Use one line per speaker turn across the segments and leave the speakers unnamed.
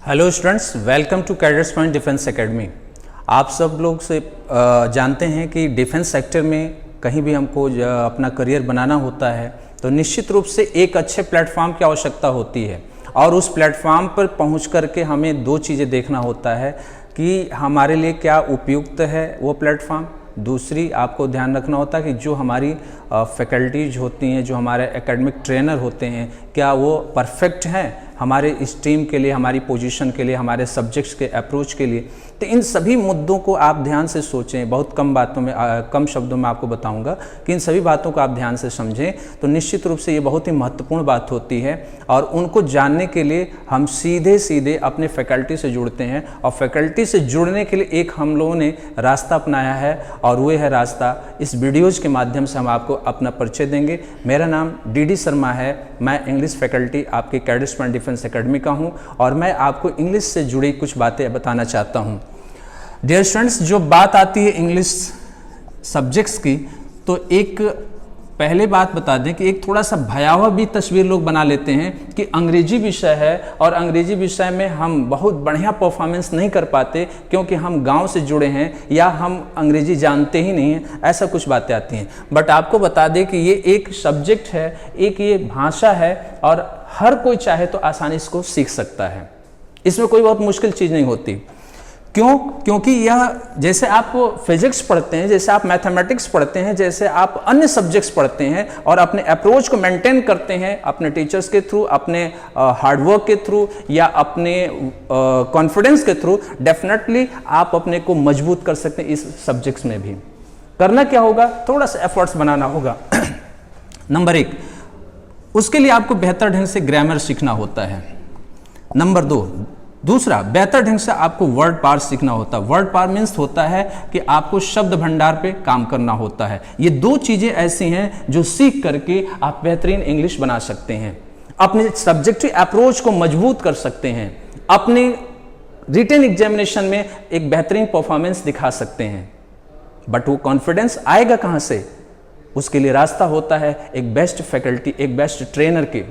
Hello students, welcome to cadets point defence academy. आप सब लोग से जानते हैं कि डिफेंस सेक्टर में कहीं भी हमको अपना करियर बनाना होता है तो निश्चित रूप से एक अच्छे प्लेटफॉर्म की आवश्यकता होती है और उस प्लेटफॉर्म पर पहुंच करके हमें दो चीज़ें देखना होता है कि हमारे लिए क्या उपयुक्त है वो प्लेटफॉर्म। दूसरी आपको ध्यान रखना होता है कि जो हमारी फैकल्टीज होती हैं, जो हमारे एकेडमिक ट्रेनर होते हैं, क्या वो परफेक्ट हैं हमारे इस टीम के लिए, हमारी पोजीशन के लिए, हमारे सब्जेक्ट्स के अप्रोच के लिए। तो इन सभी मुद्दों को आप ध्यान से सोचें। बहुत कम बातों में कम शब्दों में आपको बताऊंगा कि इन सभी बातों को आप ध्यान से समझें तो निश्चित रूप से ये बहुत ही महत्वपूर्ण बात होती है और उनको जानने के लिए हम सीधे अपने फैकल्टी से जुड़ते हैं और फैकल्टी से जुड़ने के लिए एक हम लोगों ने रास्ता अपनाया है और वो है रास्ता इस वीडियोज़ के माध्यम से हम आपको अपना परिचय देंगे। मेरा नाम डी शर्मा है, मैं इंग्लिश फैकल्टी आपके कैडेट्स पॉइंट डिफेंस एकेडमी का हूं और मैं आपको इंग्लिश से जुड़ी कुछ बातें बताना चाहता हूं। डियर स्टूडेंट्स, जो बात आती है इंग्लिश सब्जेक्ट्स की तो एक पहले बात बता दें कि एक थोड़ा सा भयावह भी तस्वीर लोग बना लेते हैं कि अंग्रेजी विषय है और अंग्रेजी विषय में हम बहुत बढ़िया परफॉर्मेंस नहीं कर पाते क्योंकि हम गांव से जुड़े हैं या हम अंग्रेजी जानते ही नहीं हैं, ऐसा कुछ बातें आती हैं। बट आपको बता दें कि ये एक सब्जेक्ट है, एक ये भाषा है और हर कोई चाहे तो आसानी इसको सीख सकता है। इसमें कोई बहुत मुश्किल चीज़ नहीं होती। क्यों? क्योंकि यह जैसे आप फिजिक्स पढ़ते हैं, जैसे आप मैथमेटिक्स पढ़ते हैं, जैसे आप अन्य सब्जेक्ट्स पढ़ते हैं और अपने अप्रोच को मेंटेन करते हैं अपने टीचर्स के थ्रू, अपने हार्डवर्क के थ्रू या अपने कॉन्फिडेंस के थ्रू, डेफिनेटली आप अपने को मजबूत कर सकते हैं। इस सब्जेक्ट्स में भी करना क्या होगा, थोड़ा सा एफर्ट्स बनाना होगा। नंबर 1, उसके लिए आपको बेहतर ढंग से ग्रामर सीखना होता है। नंबर 2, दूसरा बेहतर ढंग से आपको वर्ड पार सीखना होता है। वर्ड पार मीन्स होता है कि आपको शब्द भंडार पे काम करना होता है। ये दो चीजें ऐसी हैं जो सीख करके आप बेहतरीन इंग्लिश बना सकते हैं, अपने सब्जेक्टिव अप्रोच को मजबूत कर सकते हैं, अपने रिटन एग्जामिनेशन में एक बेहतरीन परफॉर्मेंस दिखा सकते हैं। बट वो कॉन्फिडेंस आएगा कहां से? उसके लिए रास्ता होता है एक बेस्ट फैकल्टी, एक बेस्ट ट्रेनर के,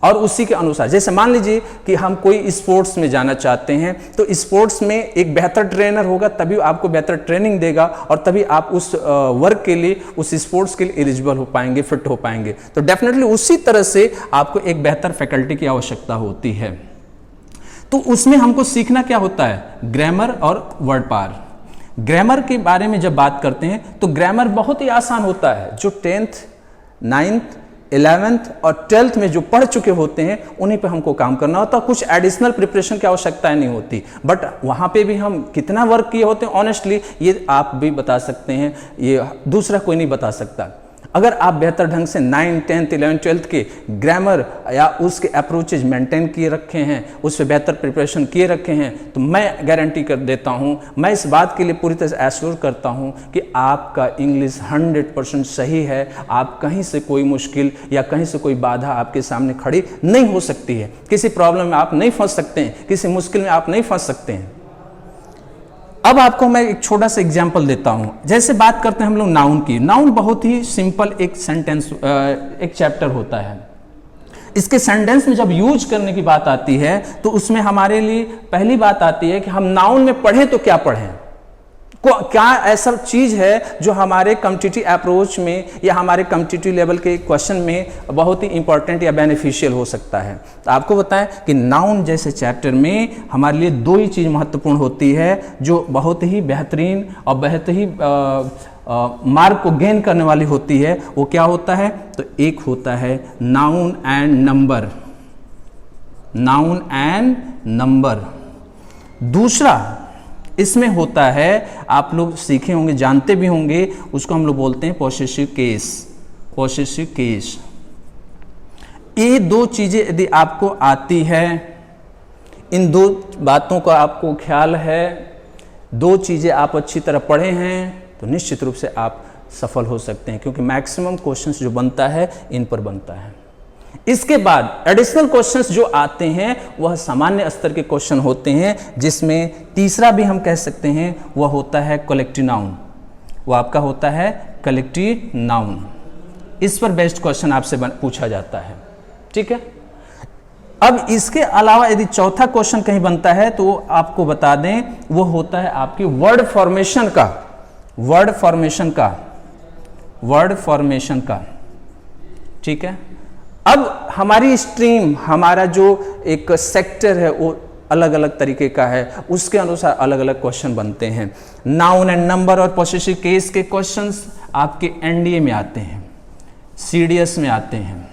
और उसी के अनुसार जैसे मान लीजिए कि हम कोई स्पोर्ट्स में जाना चाहते हैं तो स्पोर्ट्स में एक बेहतर ट्रेनर होगा, तभी आपको बेहतर ट्रेनिंग देगा और तभी आप उस वर्क के लिए, उस स्पोर्ट्स के लिए एलिजिबल हो पाएंगे, फिट हो पाएंगे। तो डेफिनेटली उसी तरह से आपको एक बेहतर फैकल्टी की आवश्यकता होती है। तो उसमें हमको सीखना क्या होता है? ग्रामर और वर्ड पार। ग्रामर के बारे में जब बात करते हैं तो ग्रामर बहुत ही आसान होता है। जो 10th, 9th, 11th और 12th में जो पढ़ चुके होते हैं उन्हीं पे हमको काम करना होता है। कुछ एडिशनल प्रिपरेशन की आवश्यकता नहीं होती, बट वहाँ पे भी हम कितना वर्क किए होते हैं ऑनेस्टली ये आप भी बता सकते हैं, ये दूसरा कोई नहीं बता सकता। अगर आप बेहतर ढंग से 9, 10th, 11th, 12th के ग्रामर या उसके अप्रोचेज मेंटेन किए रखे हैं, उस पर बेहतर प्रिपरेशन किए रखे हैं, तो मैं गारंटी कर देता हूं, मैं इस बात के लिए पूरी तरह से एश्योर करता हूं कि आपका इंग्लिश 100% सही है। आप कहीं से कोई मुश्किल या कहीं से कोई बाधा आपके सामने खड़ी नहीं हो सकती है। किसी प्रॉब्लम में आप नहीं फंस सकते हैं, किसी मुश्किल में आप नहीं फंस सकते हैं। अब आपको मैं एक छोटा सा एग्जांपल देता हूं। जैसे बात करते हैं हम लोग नाउन की। नाउन बहुत ही सिंपल एक सेंटेंस, एक चैप्टर होता है। इसके सेंटेंस में जब यूज करने की बात आती है तो उसमें हमारे लिए पहली बात आती है कि हम नाउन में पढ़ें तो क्या पढ़ें, क्या ऐसा चीज है जो हमारे कॉम्पिटिटिव अप्रोच में या हमारे कॉम्पिटिटिव लेवल के क्वेश्चन में बहुत ही इंपॉर्टेंट या बेनिफिशियल हो सकता है। तो आपको बताएं कि नाउन जैसे चैप्टर में हमारे लिए दो ही चीज महत्वपूर्ण होती है जो बहुत ही बेहतरीन और बहुत ही मार्क को गेन करने वाली होती है। वो क्या होता है? तो एक होता है noun and number, noun and number. दूसरा इसमें होता है, आप लोग सीखे होंगे, जानते भी होंगे, उसको हम लोग बोलते हैं पॉसेसिव केस। Possessive case. ये दो चीजें यदि आपको आती है, इन दो बातों का आपको ख्याल है, दो चीजें आप अच्छी तरह पढ़े हैं तो निश्चित रूप से आप सफल हो सकते हैं, क्योंकि मैक्सिमम क्वेश्चंस जो बनता है इन पर बनता है। इसके बाद एडिशनल क्वेश्चंस जो आते हैं वह सामान्य स्तर के क्वेश्चन होते हैं, जिसमें तीसरा भी हम कह सकते हैं वह होता है कलेक्टिव नाउन। वह आपका होता है कलेक्टिव नाउन। इस पर बेस्ड क्वेश्चन आपसे पूछा जाता है। ठीक है। अब इसके अलावा यदि चौथा क्वेश्चन कहीं बनता है तो आपको बता दें, वो होता है आपकी वर्ड फॉर्मेशन का, ठीक है। अब हमारी स्ट्रीम, हमारा जो एक सेक्टर है वो अलग अलग तरीके का है, उसके अनुसार अलग अलग क्वेश्चन बनते हैं। नाउन एंड नंबर और पोसेसिव केस के क्वेश्चंस आपके एनडीए में आते हैं, सीडीएस में आते हैं।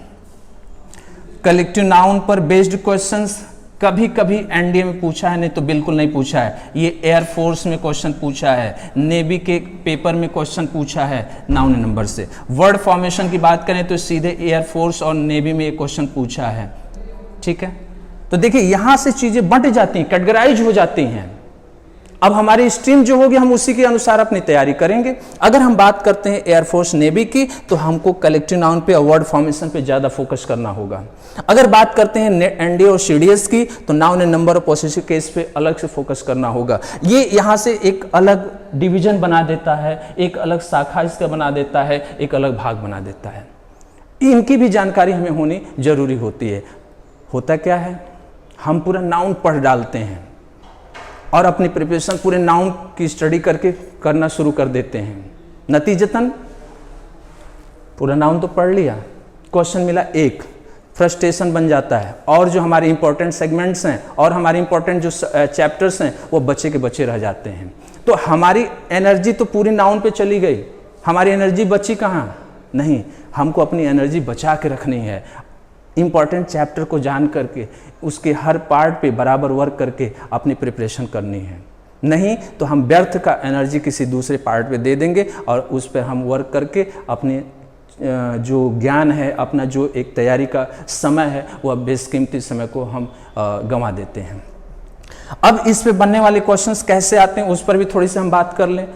कलेक्टिव नाउन पर बेस्ड क्वेश्चंस कभी कभी एनडीए में पूछा है, नहीं तो बिल्कुल नहीं पूछा है। ये एयरफोर्स में क्वेश्चन पूछा है, नेवी के पेपर में क्वेश्चन पूछा है नाउन एंड नंबर से। वर्ड फॉर्मेशन की बात करें तो सीधे एयरफोर्स और नेवी में ये क्वेश्चन पूछा है, ठीक है। तो देखिए यहां से चीजें बंट जाती हैं, कैटेगराइज हो जाती हैं। अब हमारी स्ट्रीम जो होगी हम उसी के अनुसार अपनी तैयारी करेंगे। अगर हम बात करते हैं एयरफोर्स नेवी की तो हमको कलेक्टिव नाउन पे और वर्ड फॉर्मेशन पे ज्यादा फोकस करना होगा। अगर बात करते हैं एनडीए और सीडीएस की तो नाउन एंड नंबर और पोसेसिव केस पे अलग से फोकस करना होगा। ये यहां से एक अलग डिवीजन बना देता है, एक अलग शाखा इसका बना देता है, एक अलग भाग बना देता है। इनकी भी जानकारी हमें होनी जरूरी होती है। होता क्या है, हम पूरा नाउन पढ़ डालते हैं और अपनी प्रिपरेशन पूरे नाउन की स्टडी करके करना शुरू कर देते हैं। नतीजतन पूरा नाउन तो पढ़ लिया, क्वेश्चन मिला एक, फ्रस्ट्रेशन बन जाता है और जो हमारे इंपॉर्टेंट सेगमेंट्स हैं और हमारे इंपॉर्टेंट जो चैप्टर्स हैं वो बचे के बचे रह जाते हैं। तो हमारी एनर्जी तो पूरी नाउन पे चली गई, हमारी एनर्जी बची कहाँ? नहीं, हमको अपनी एनर्जी बचा के रखनी है। इंपॉर्टेंट चैप्टर को जान करके उसके हर पार्ट पे बराबर वर्क करके अपनी प्रिपरेशन करनी है। नहीं तो हम व्यर्थ का एनर्जी किसी दूसरे पार्ट पे दे देंगे और उस पर हम वर्क करके अपने जो ज्ञान है, अपना जो एक तैयारी का समय है, वो बेशकीमती समय को हम गंवा देते हैं। अब इस पे बनने वाले क्वेश्चंस कैसे आते हैं उस पर भी थोड़ी सी हम बात कर लें।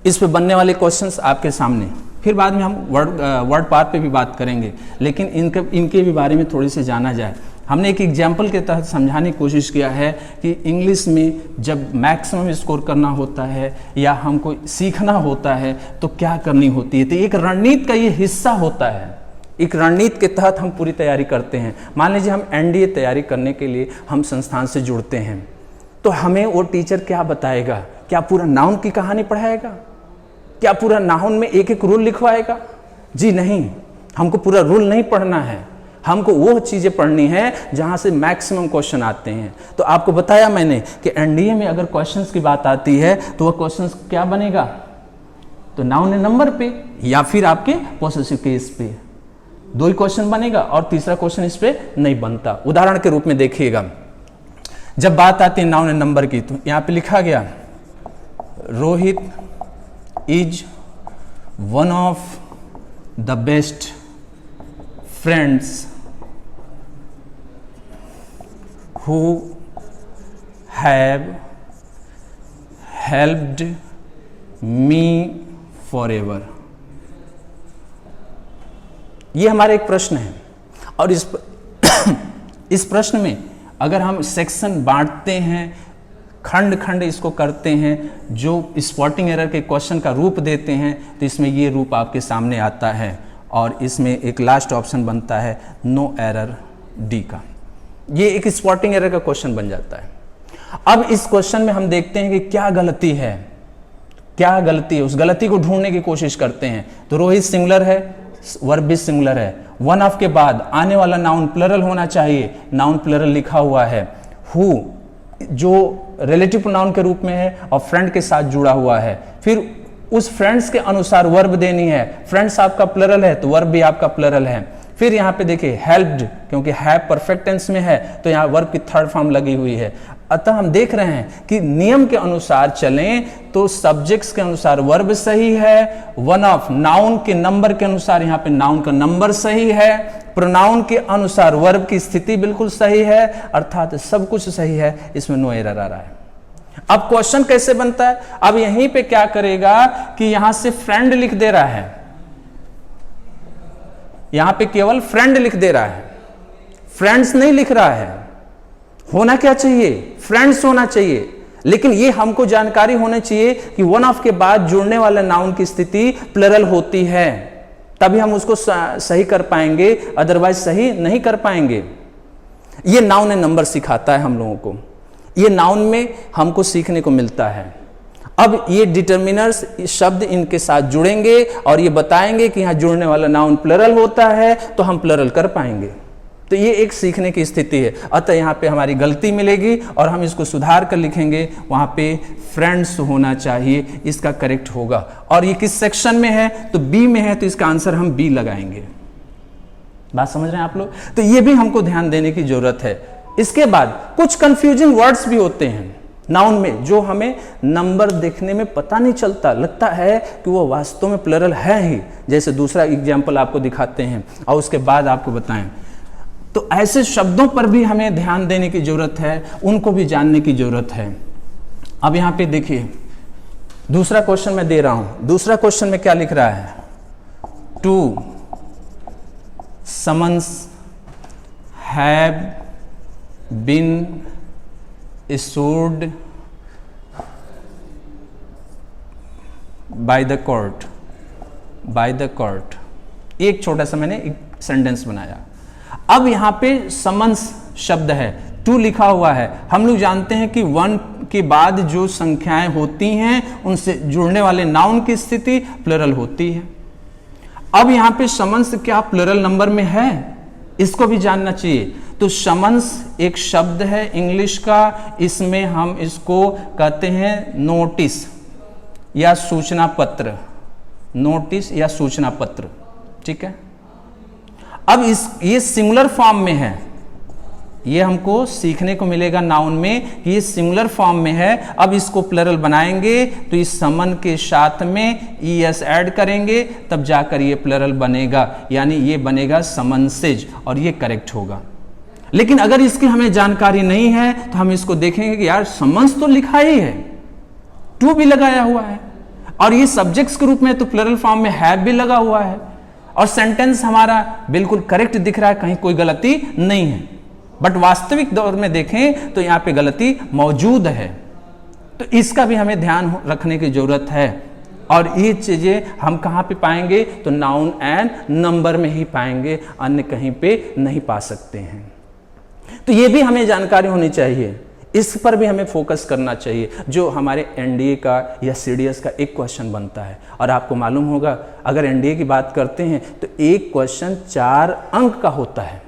इस पे बनने वाले क्वेश्चंस आपके सामने, फिर बाद में हम वर्ड पार्ट पे भी बात करेंगे, लेकिन इनके भी बारे में थोड़ी सी जाना जाए। हमने एक एग्जाम्पल के तहत समझाने की कोशिश किया है कि इंग्लिश में जब मैक्सिमम स्कोर करना होता है या हमको सीखना होता है तो क्या करनी होती है। तो एक रणनीति का ये हिस्सा होता है, एक रणनीति के तहत हम पूरी तैयारी करते हैं। मान लीजिए हम एनडीए तैयारी करने के लिए हम संस्थान से जुड़ते हैं, तो हमें वो टीचर क्या बताएगा? क्या पूरा नाउन की कहानी पढ़ाएगा? क्या पूरा नाउन में एक एक रूल लिखवाएगा? जी नहीं, हमको पूरा रूल नहीं पढ़ना है, हमको वो चीजें पढ़नी है जहां से मैक्सिमम क्वेश्चन आते हैं। तो आपको बताया मैंने कि एनडीए में अगर क्वेश्चंस की बात आती है तो वो क्वेश्चंस क्या बनेगा? तो नाउन एंड नंबर पे या फिर आपके पोसेसिव केस पे दो ही क्वेश्चन बनेगा और तीसरा क्वेश्चन इस पे नहीं बनता। उदाहरण के रूप में देखिएगा, जब बात आती है नाउन एंड नंबर की तो यहां पे लिखा गया Rohit is one of the best friends who have helped me forever। ये हमारा एक प्रश्न है और इस प्रश्न में अगर हम सेक्शन बांटते हैं, खंड खंड इसको करते हैं, जो स्पॉटिंग एरर के क्वेश्चन का रूप देते हैं, तो इसमें ये रूप आपके सामने आता है और इसमें एक लास्ट ऑप्शन बनता है नो एरर डी का। ये एक स्पॉटिंग एरर का क्वेश्चन बन जाता है। अब इस क्वेश्चन में हम देखते हैं कि क्या गलती है, क्या गलती है, उस गलती को ढूंढने की कोशिश करते हैं। तो रोहित सिंगुलर है, वर्ब भी सिंगुलर है, वन ऑफ के बाद आने वाला नाउन प्लरल होना चाहिए, नाउन प्लरल लिखा हुआ है। हु जो रिलेटिव प्रोनाउन के रूप में है और फ्रेंड के साथ जुड़ा हुआ है, फिर उस फ्रेंड्स के अनुसार वर्ब देनी है। फ्रेंड्स आपका प्लरल है तो वर्ब भी आपका प्लरल है। फिर यहाँ पे देखिए हेल्प्ड, क्योंकि हैव परफेक्ट टेंस में है तो यहाँ वर्ब की थर्ड फॉर्म लगी हुई है। अतः हम देख रहे हैं कि नियम के अनुसार चलें तो सब्जेक्ट्स के अनुसार वर्ब सही है, वन ऑफ नाउन के नंबर के अनुसार यहाँ पे नाउन का नंबर सही है, प्रोनाउन के अनुसार वर्ब की स्थिति बिल्कुल सही है, अर्थात सब कुछ सही है, इसमें नो एरर आ रहा है। अब क्वेश्चन कैसे बनता है? अब यहीं पे क्या करेगा कि यहां से फ्रेंड लिख दे रहा है, यहां पे केवल फ्रेंड लिख दे रहा है, फ्रेंड्स नहीं लिख रहा है। होना क्या चाहिए? फ्रेंड्स होना चाहिए, लेकिन ये हमको जानकारी होनी चाहिए कि वन ऑफ के बाद जुड़ने वाले नाउन की स्थिति प्लरल होती है, तभी हम उसको सही कर पाएंगे, अदरवाइज सही नहीं कर पाएंगे। ये नाउन एंड नंबर सिखाता है हम लोगों को, ये नाउन में हमको सीखने को मिलता है। अब ये डिटर्मिनर्स शब्द इनके साथ जुड़ेंगे और ये बताएंगे कि यहाँ जुड़ने वाला नाउन प्लरल होता है तो हम प्लरल कर पाएंगे। तो ये एक सीखने की स्थिति है। अतः यहाँ पे हमारी गलती मिलेगी और हम इसको सुधार कर लिखेंगे, वहाँ पे फ्रेंड्स होना चाहिए, इसका करेक्ट होगा। और ये किस सेक्शन में है, तो बी में है, तो इसका आंसर हम बी लगाएंगे। बात समझ रहे हैं आप लोग? तो ये भी हमको ध्यान देने की जरूरत है। इसके बाद कुछ कंफ्यूजिंग वर्ड्स भी होते हैं नाउन में, जो हमें नंबर देखने में पता नहीं चलता, लगता है कि वो वास्तव में प्लरल है ही। जैसे दूसरा एग्जाम्पल आपको दिखाते हैं और उसके बाद आपको बताएं। तो ऐसे शब्दों पर भी हमें ध्यान देने की जरूरत है, उनको भी जानने की जरूरत है। अब यहां पे देखिए, दूसरा क्वेश्चन मैं दे रहा हूं। दूसरा क्वेश्चन में क्या लिख रहा है, two summons have been issued by the court, by the court। एक छोटा सा मैंने एक सेंटेंस बनाया। अब यहां पे समन्स शब्द है, टू लिखा हुआ है। हम लोग जानते हैं कि 1 के बाद जो संख्याएं होती हैं उनसे जुड़ने वाले नाउन की स्थिति प्लरल होती है। अब यहां पे समन्स क्या प्लरल नंबर में है, इसको भी जानना चाहिए। तो समन्स एक शब्द है इंग्लिश का, इसमें हम इसको कहते हैं नोटिस या सूचना पत्र, नोटिस या सूचना पत्र, ठीक है। अब ये सिंगुलर फॉर्म में है, ये हमको सीखने को मिलेगा नाउन में कि ये सिंगुलर फॉर्म में है। अब इसको प्लरल बनाएंगे तो इस समन के साथ में ईएस ऐड करेंगे, तब जाकर ये प्लरल बनेगा, यानी ये बनेगा समन्सेज, और ये करेक्ट होगा। लेकिन अगर इसकी हमें जानकारी नहीं है तो हम इसको देखेंगे कि यार समन्स तो लिखा ही है, टू भी लगाया हुआ है, और ये सब्जेक्ट्स के रूप में तो प्लरल फॉर्म में हैव भी लगा हुआ है, और सेंटेंस हमारा बिल्कुल करेक्ट दिख रहा है, कहीं कोई गलती नहीं है। बट वास्तविक दौर में देखें तो यहां पे गलती मौजूद है। तो इसका भी हमें ध्यान रखने की जरूरत है। और ये चीजें हम कहां पे पाएंगे, तो नाउन एंड नंबर में ही पाएंगे, अन्य कहीं पे नहीं पा सकते हैं। तो ये भी हमें जानकारी होनी चाहिए, इस पर भी हमें फोकस करना चाहिए, जो हमारे एनडीए का या सीडीएस का एक क्वेश्चन बनता है। और आपको मालूम होगा, अगर एनडीए की बात करते हैं तो एक क्वेश्चन 4 अंक का होता है,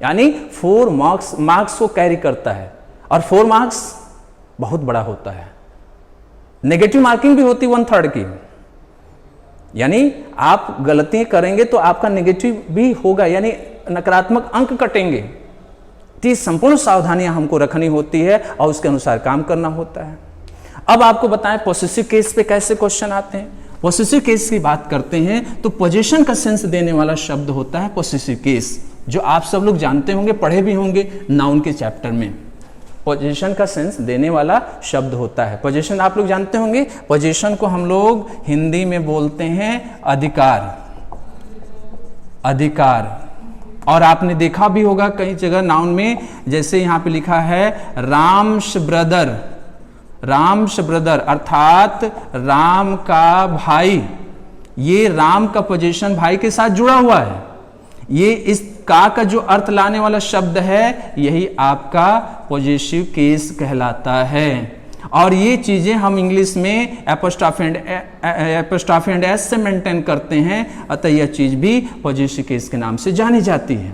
यानी 4 मार्क्स को कैरी करता है, और 4 मार्क्स बहुत बड़ा होता है। नेगेटिव मार्किंग भी होती 1/3 की, यानी आप गलतियां करेंगे तो आपका नेगेटिव भी होगा, यानी नकारात्मक अंक कटेंगे। तो संपूर्ण सावधानियां हमको रखनी होती है और उसके अनुसार काम करना होता है। अब आपको बताएं पॉसेसिव केस पे कैसे क्वेश्चन आते हैं। पॉसेसिव केस की बात करते हैं तो पोजीशन का सेंस देने वाला शब्द होता है पॉसेसिव केस, जो आप सब लोग जानते होंगे, पढ़े भी होंगे नाउन के चैप्टर में। पोजीशन का सेंस देने वाला शब्द होता है। पोजीशन आप लोग जानते होंगे, पोजीशन को हम लोग हिंदी में बोलते हैं अधिकार, अधिकार। और आपने देखा भी होगा कई जगह नाउन में, जैसे यहां पे लिखा है राम्स ब्रदर, राम्स ब्रदर अर्थात राम का भाई। ये राम का पोजीशन भाई के साथ जुड़ा हुआ है। ये इस का जो अर्थ लाने वाला शब्द है, यही आपका पॉजिटिव केस कहलाता है। और ये चीजें हम इंग्लिश में एपोस्ट्रॉफी एंड एस से मेंटेन करते हैं, अतः यह चीज भी पॉजिटिव केस के नाम से जानी जाती है।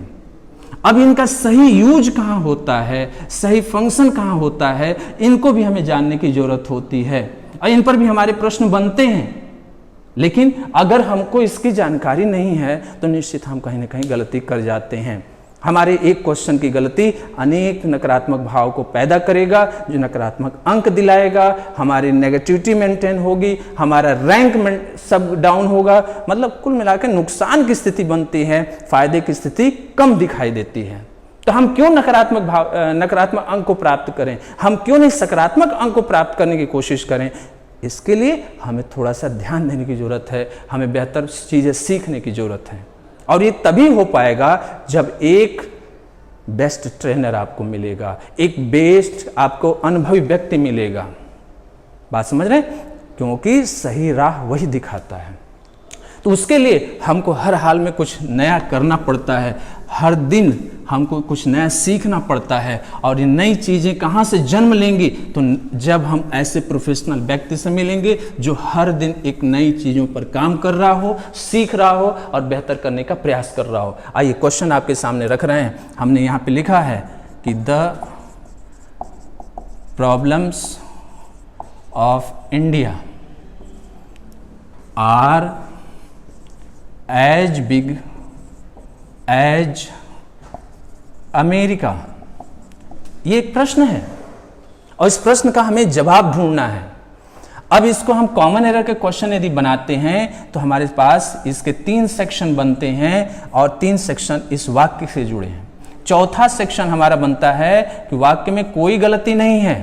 अब इनका सही यूज कहाँ होता है, सही फंक्शन कहाँ होता है, इनको भी हमें जानने की जरूरत होती है, और इन पर भी हमारे प्रश्न बनते हैं। लेकिन अगर हमको इसकी जानकारी नहीं है तो निश्चित हम कहीं ना कहीं गलती कर जाते हैं। हमारे एक क्वेश्चन की गलती अनेक नकारात्मक भाव को पैदा करेगा, जो नकारात्मक अंक दिलाएगा, हमारी नेगेटिविटी मेंटेन होगी, हमारा रैंक सब डाउन होगा। मतलब कुल मिलाकर नुकसान की स्थिति बनती है, फायदे की स्थिति कम दिखाई देती है। तो हम क्यों नकारात्मक अंक को प्राप्त करें, हम क्यों नहीं सकारात्मक अंक को प्राप्त करने की कोशिश करें। इसके लिए हमें थोड़ा सा ध्यान देने की जरूरत है, हमें बेहतर चीजें सीखने की जरूरत है। और ये तभी हो पाएगा जब एक बेस्ट ट्रेनर आपको मिलेगा, एक बेस्ट आपको अनुभवी व्यक्ति मिलेगा। बात समझ रहे हैं? क्योंकि सही राह वही दिखाता है। तो उसके लिए हमको हर हाल में कुछ नया करना पड़ता है, हर दिन हमको कुछ नया सीखना पड़ता है और ये नई चीज़ें कहाँ से जन्म लेंगी, तो जब हम ऐसे प्रोफेशनल व्यक्ति से मिलेंगे जो हर दिन एक नई चीज़ों पर काम कर रहा हो, सीख रहा हो और बेहतर करने का प्रयास कर रहा हो। आइए क्वेश्चन आपके सामने रख रहे हैं। हमने यहाँ पे लिखा है कि the problems of India are as big as America. ये एक प्रश्न है और इस प्रश्न का हमें जवाब ढूंढना है। अब इसको हम कॉमन एरर के क्वेश्चन यदि बनाते हैं तो हमारे पास इसके 3 सेक्शन बनते हैं और 3 सेक्शन इस वाक्य से जुड़े हैं। चौथा सेक्शन हमारा बनता है कि वाक्य में कोई गलती नहीं है,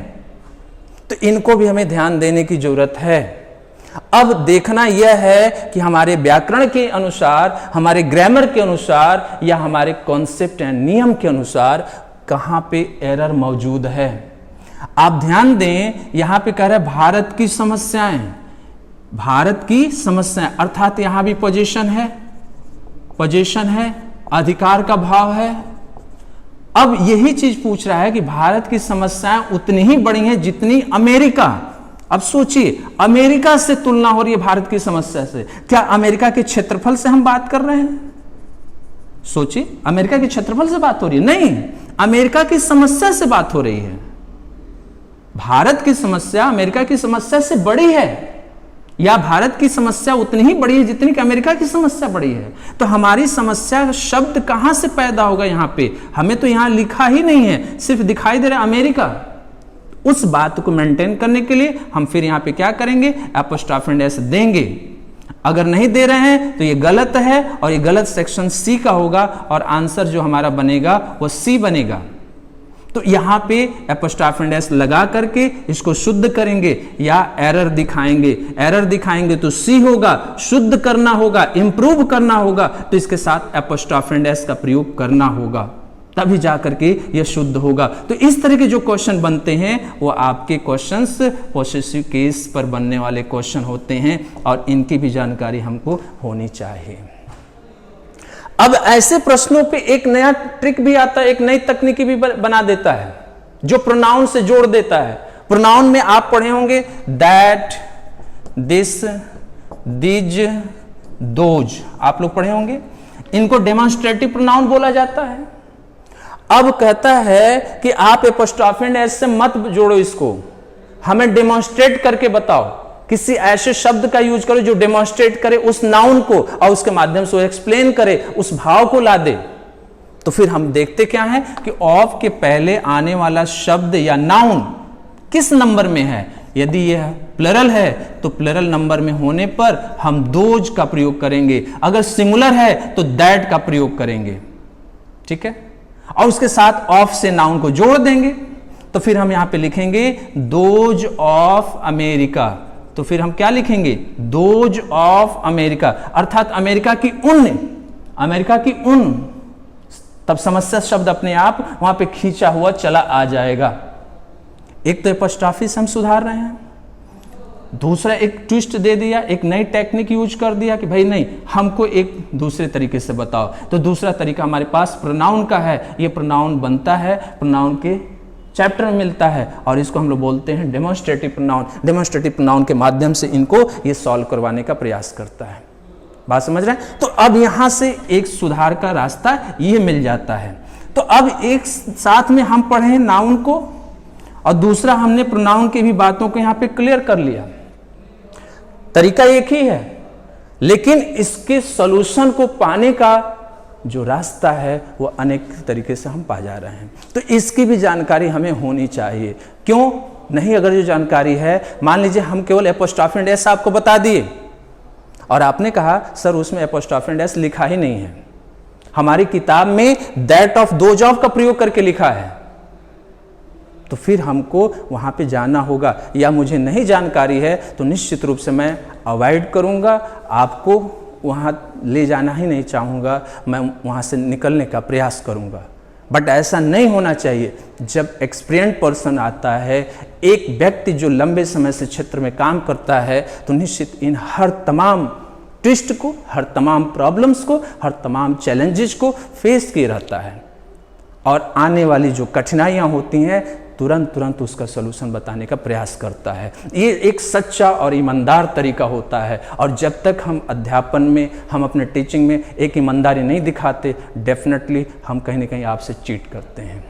तो इनको भी हमें ध्यान देने की जरूरत है। अब देखना यह है कि हमारे व्याकरण के अनुसार, हमारे ग्रामर के अनुसार या हमारे कॉन्सेप्ट एंड नियम के अनुसार कहां पे एरर मौजूद है। आप ध्यान दें, यहां पे कह रहा है भारत की समस्याएं, भारत की समस्याएं अर्थात यहां भी पोजीशन है, अधिकार का भाव है। अब यही चीज पूछ रहा है कि भारत की समस्याएं उतनी ही बड़ी हैं जितनी अमेरिका। अब सोचिए, अमेरिका से तुलना हो रही है भारत की समस्या से। क्या अमेरिका के क्षेत्रफल से हम बात कर रहे हैं? सोचिए, अमेरिका के क्षेत्रफल से बात हो रही है? नहीं, अमेरिका की समस्या से बात हो रही है। भारत की समस्या अमेरिका की समस्या से बड़ी है, या भारत की समस्या उतनी ही बड़ी है जितनी कि अमेरिका की समस्या बड़ी है। तो हमारी समस्या शब्द कहां से पैदा होगा? यहां पे हमें तो यहां लिखा ही नहीं है, सिर्फ दिखाई दे रहा है अमेरिका। उस बात को मेंटेन करने के लिए हम फिर यहां पे क्या करेंगे? एपोस्ट्रोफी एंड एस देंगे। अगर नहीं दे रहे हैं तो ये गलत है और ये गलत सेक्शन सी का होगा और आंसर जो हमारा बनेगा वो सी बनेगा। तो यहां पे एपोस्ट्रोफी एंड एस लगा करके इसको शुद्ध करेंगे या एरर दिखाएंगे। एरर दिखाएंगे तो सी होगा, शुद्ध करना होगा, इंप्रूव करना होगा, तो इसके साथ एपोस्ट्रोफी एंड एस का प्रयोग करना होगा, तभी जाकर के यह शुद्ध होगा। तो इस तरह के जो क्वेश्चन बनते हैं वो आपके क्वेश्चंस पॉसेसिव केस पर बनने वाले क्वेश्चन होते हैं और इनकी भी जानकारी हमको होनी चाहिए। अब ऐसे प्रश्नों पे एक नया ट्रिक भी आता है, एक नई तकनीकी भी बना देता है जो प्रोनाउन से जोड़ देता है। प्रोनाउन में आप पढ़े होंगे दैट, दिस, दिज, दोज, आप लोग पढ़े होंगे। इनको डेमोन्स्ट्रेटिव प्रोनाउन बोला जाता है। अब कहता है कि आप एपोस्ट्रोफी एंड एस से मत जोड़ो इसको, हमें डेमोन्स्ट्रेट करके बताओ। किसी ऐसे शब्द का यूज करो जो डेमोन्स्ट्रेट करे उस नाउन को और उसके माध्यम से वो एक्सप्लेन करे, उस भाव को ला दे। तो फिर हम देखते क्या है कि ऑफ के पहले आने वाला शब्द या नाउन किस नंबर में है। यदि यह प्लरल है तो प्लरल नंबर में होने पर हम दोज का प्रयोग करेंगे, अगर सिंगुलर है तो दैट का प्रयोग करेंगे। ठीक है, और उसके साथ ऑफ से नाउन को जोड़ देंगे। तो फिर हम यहां पे लिखेंगे दोज ऑफ अमेरिका। तो फिर हम क्या लिखेंगे? दोज ऑफ अमेरिका, अर्थात अमेरिका की उन। तब समस्या शब्द अपने आप वहां पे खींचा हुआ चला आ जाएगा। एक तो एपोस्ट्रोफी से हम सुधार रहे हैं, दूसरा एक ट्विस्ट दे दिया, एक नई टेक्निक यूज कर दिया कि भाई नहीं, हमको एक दूसरे तरीके से बताओ। तो दूसरा तरीका हमारे पास प्रोनाउन का है। ये प्रोनाउन बनता है, प्रोनाउन के चैप्टर में मिलता है और इसको हम लोग बोलते हैं डेमोन्स्ट्रेटिव प्रोनाउन। डेमोन्स्ट्रेटिव प्रोनाउन के माध्यम से इनको ये सॉल्व करवाने का प्रयास करता है। बात समझ रहे हैं? तो अब यहां से एक सुधार का रास्ता ये मिल जाता है। तो अब एक साथ में हम पढ़े नाउन को और दूसरा हमने प्रोनाउन की भी बातों को यहां पे क्लियर कर लिया। तरीका एक ही है, लेकिन इसके सॉल्यूशन को पाने का जो रास्ता है वो अनेक तरीके से हम पा जा रहे हैं। तो इसकी भी जानकारी हमें होनी चाहिए। क्यों नहीं? अगर जो जानकारी है, मान लीजिए हम केवल एपोस्ट्रोफी एंड एस आपको बता दिए और आपने कहा सर उसमें एपोस्ट्रोफी एंड एस लिखा ही नहीं है, हमारी किताब में दैट ऑफ, दोज ऑफ का प्रयोग करके लिखा है, तो फिर हमको वहां पे जाना होगा। या मुझे नहीं जानकारी है तो निश्चित रूप से मैं अवॉइड करूंगा, आपको वहां ले जाना ही नहीं चाहूंगा, मैं वहां से निकलने का प्रयास करूंगा। बट ऐसा नहीं होना चाहिए। जब एक्सपीरियंस पर्सन आता है, एक व्यक्ति जो लंबे समय से क्षेत्र में काम करता है, तो निश्चित इन हर तमाम ट्विस्ट को, हर तमाम प्रॉब्लम्स को, हर तमाम चैलेंजेस को फेस किए रहता है और आने वाली जो कठिनाइयाँ होती हैं तुरंत उसका सलूशन बताने का प्रयास करता है। ये एक सच्चा और ईमानदार तरीका होता है और जब तक हम अध्यापन में, हम अपने टीचिंग में एक ईमानदारी नहीं दिखाते, डेफिनेटली हम कहीं ना कहीं आपसे चीट करते हैं।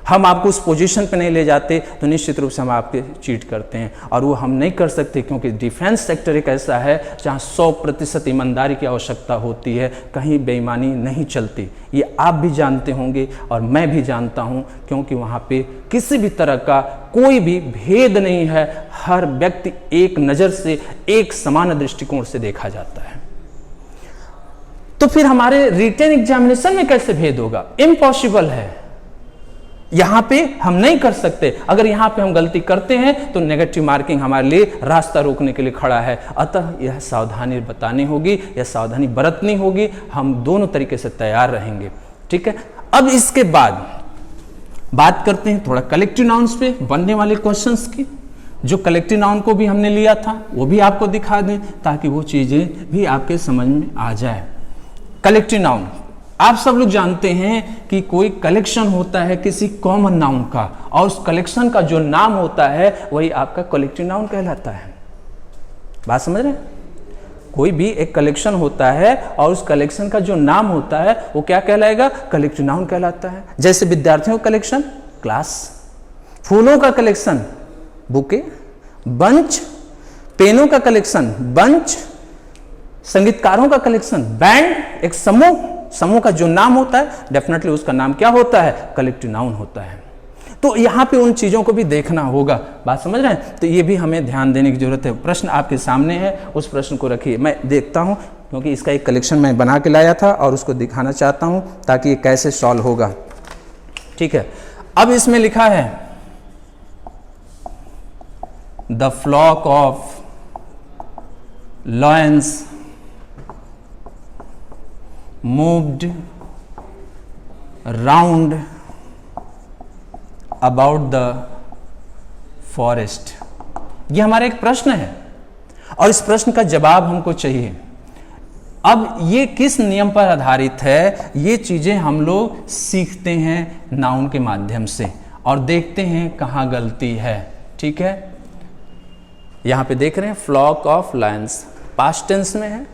हम आपको उस पोजीशन पे नहीं ले जाते तो निश्चित रूप से हम आपके चीट करते हैं और वो हम नहीं कर सकते, क्योंकि डिफेंस सेक्टर एक ऐसा है जहाँ 100% ईमानदारी की आवश्यकता होती है, कहीं बेईमानी नहीं चलती। ये आप भी जानते होंगे और मैं भी जानता हूँ, क्योंकि वहाँ पे किसी भी तरह का कोई भी भेद नहीं है, हर व्यक्ति एक नज़र से, एक समान दृष्टिकोण से देखा जाता है। तो फिर हमारे रिटन एग्जामिनेशन में कैसे भेद होगा? इम्पॉसिबल है, यहां पे हम नहीं कर सकते। अगर यहां पे हम गलती करते हैं तो नेगेटिव मार्किंग हमारे लिए रास्ता रोकने के लिए खड़ा है। अतः यह सावधानी बतानी होगी, यह सावधानी बरतनी होगी। हम दोनों तरीके से तैयार रहेंगे, ठीक है। अब इसके बाद बात करते हैं थोड़ा कलेक्टिव नाउन्स पे बनने वाले क्वेश्चंस की। जो कलेक्टिव नाउन को भी हमने लिया था वो भी आपको दिखा दें ताकि वो चीजें भी आपके समझ में आ जाए। कलेक्टिव नाउन, आप सब लोग जानते हैं कि कोई कलेक्शन होता है किसी कॉमन नाउन का और उस कलेक्शन का जो नाम होता है वही आपका कलेक्टिव नाउन कहलाता है। बात समझ रहे हैं? कोई भी एक कलेक्शन होता है और उस कलेक्शन का जो नाम होता है वो क्या कहलाएगा? कलेक्टिव नाउन कहलाता है। जैसे विद्यार्थियों का कलेक्शन क्लास, फूलों का कलेक्शन बुके, बंच, पेनों का कलेक्शन बंच, संगीतकारों का कलेक्शन बैंड, एक समूह का जो नाम होता है डेफिनेटली उसका नाम क्या होता है? कलेक्टिव नाउन होता है। तो यहाँ पे उन चीज़ों को भी देखना होगा। बात समझ रहे हैं? तो ये भी हमें ध्यान देने की जरूरत है। प्रश्न आपके सामने है, उस प्रश्न को रखिए। मैं देखता हूँ क्योंकि इसका एक कलेक्शन मैं बना के लाया था और उसको दिखाना चाहता हूँ ताकि ये कैसे सॉल्व होगा। ठीक है, अब इसमें लिखा है the flock of lions moved round about the forest। ये हमारा एक प्रश्न है और इस प्रश्न का जवाब हमको चाहिए। अब ये किस नियम पर आधारित है? ये चीजें हम लोग सीखते हैं नाउन के माध्यम से और देखते हैं कहाँ गलती है। ठीक है, यहां पे देख रहे हैं flock of lions, past tense में है।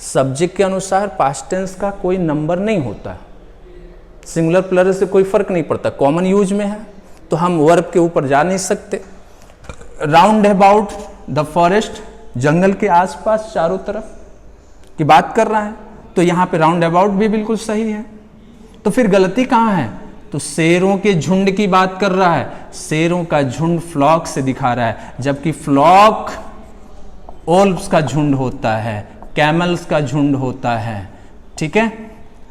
सब्जेक्ट के अनुसार पास्ट टेंस का कोई नंबर नहीं होता, सिंगुलर प्लूरल से कोई फर्क नहीं पड़ता, कॉमन यूज में है तो हम वर्ब के ऊपर जा नहीं सकते। राउंड अबाउट द फॉरेस्ट, जंगल के आसपास चारों तरफ की बात कर रहा है, तो यहाँ पे राउंड अबाउट भी बिल्कुल सही है। तो फिर गलती कहाँ है? तो शेरों के झुंड की बात कर रहा है, शेरों का झुंड फ्लॉक से दिखा रहा है, जबकि फ्लॉक ओल्व्स का झुंड होता है, कैमल्स का झुंड होता है। ठीक है,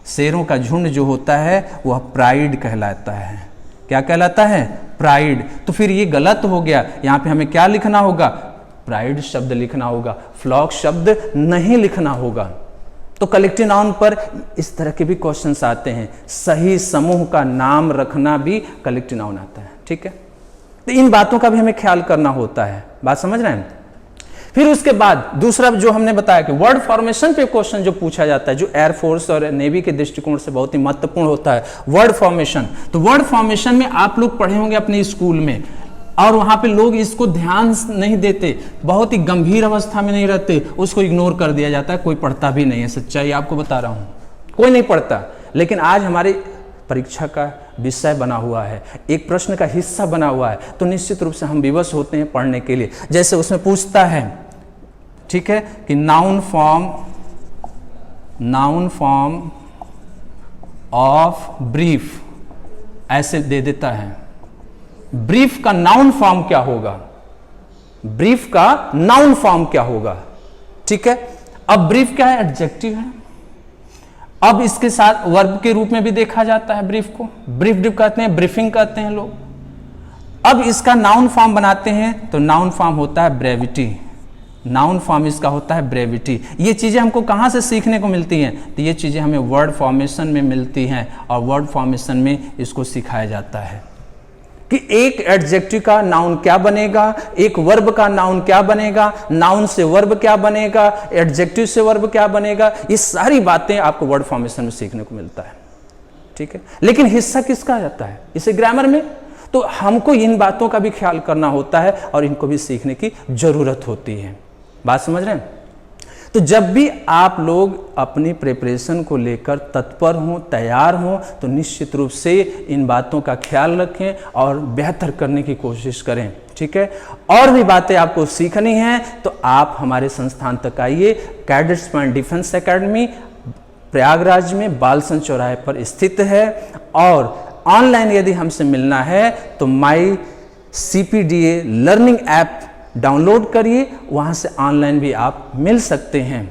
शेरों का झुंड जो होता है वह प्राइड कहलाता है। क्या कहलाता है? प्राइड। तो फिर ये गलत हो गया, यहाँ पे हमें क्या लिखना होगा? प्राइड शब्द लिखना होगा, फ्लॉक शब्द नहीं लिखना होगा। तो कलेक्टिव नाउन पर इस तरह के भी क्वेश्चंस आते हैं, सही समूह का नाम रखना भी कलेक्टिव नाउन आता है। ठीक है, तो इन बातों का भी हमें ख्याल करना होता है। बात समझ रहे हैं? फिर उसके बाद दूसरा जो हमने बताया कि वर्ड फॉर्मेशन पे क्वेश्चन जो पूछा जाता है, जो एयरफोर्स और नेवी के दृष्टिकोण से बहुत ही महत्वपूर्ण होता है, वर्ड फॉर्मेशन। तो वर्ड फॉर्मेशन में आप लोग पढ़े होंगे अपने स्कूल में और वहां पे लोग इसको ध्यान नहीं देते, बहुत ही गंभीर अवस्था में नहीं रहते, उसको इग्नोर कर दिया जाता है, कोई पढ़ता भी नहीं है। सच्चाई आपको बता रहा हूं, कोई नहीं पढ़ता। लेकिन आज हमारे परीक्षा का विषय बना हुआ है, एक प्रश्न का हिस्सा बना हुआ है, तो निश्चित रूप से हम विवश होते हैं पढ़ने के लिए। जैसे उसमें पूछता है, ठीक है, कि नाउन फॉर्म ऑफ ब्रीफ ऐसे दे देता है। ब्रीफ का नाउन फॉर्म क्या होगा? ब्रीफ का नाउन फॉर्म क्या होगा? ठीक है, अब ब्रीफ क्या है? एडजेक्टिव है। अब इसके साथ वर्ब के रूप में भी देखा जाता है ब्रीफ को, ब्रीफ कहते हैं, ब्रीफिंग कहते हैं लोग। अब इसका नाउन फॉर्म बनाते हैं तो नाउन फॉर्म होता है ब्रेविटी, नाउन फॉर्म इसका होता है ब्रेविटी। ये चीजें हमको कहां से सीखने को मिलती हैं? तो ये चीजें हमें वर्ड फॉर्मेशन में मिलती हैं और वर्ड फॉर्मेशन में इसको सिखाया जाता है। कि एक एडजेक्टिव का नाउन क्या बनेगा, एक वर्ब का नाउन क्या बनेगा, नाउन से वर्ब क्या बनेगा, एडजेक्टिव से वर्ब क्या बनेगा, ये सारी बातें आपको वर्ड फॉर्मेशन में सीखने को मिलता है। ठीक है, लेकिन हिस्सा किसका रहता है इसे ग्रामर में, तो हमको इन बातों का भी ख्याल करना होता है और इनको भी सीखने की जरूरत होती है। बात समझ रहे हैं? तो जब भी आप लोग अपनी प्रिपरेशन को लेकर तत्पर हों, तैयार हों, तो निश्चित रूप से इन बातों का ख्याल रखें और बेहतर करने की कोशिश करें। ठीक है, और भी बातें आपको सीखनी हैं तो आप हमारे संस्थान तक आइए। Cadets point defence academy Prayagraj में बालसन चौराहे पर स्थित है, और ऑनलाइन यदि हमसे मिलना है तो माई CPDA लर्निंग ऐप डाउनलोड करिए, वहाँ से ऑनलाइन भी आप मिल सकते हैं।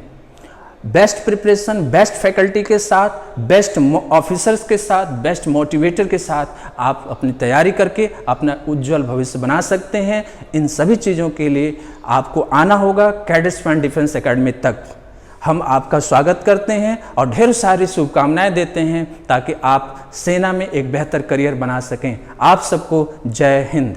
बेस्ट प्रिपरेशन, बेस्ट फैकल्टी के साथ, बेस्ट ऑफिसर्स के साथ, बेस्ट मोटिवेटर के साथ आप अपनी तैयारी करके अपना उज्जवल भविष्य बना सकते हैं। इन सभी चीज़ों के लिए आपको आना होगा कैडेट्स पॉइंट डिफेंस एकेडमी तक। हम आपका स्वागत करते हैं और ढेर सारी शुभकामनाएं देते हैं ताकि आप सेना में एक बेहतर करियर बना सकें। आप सबको जय हिंद।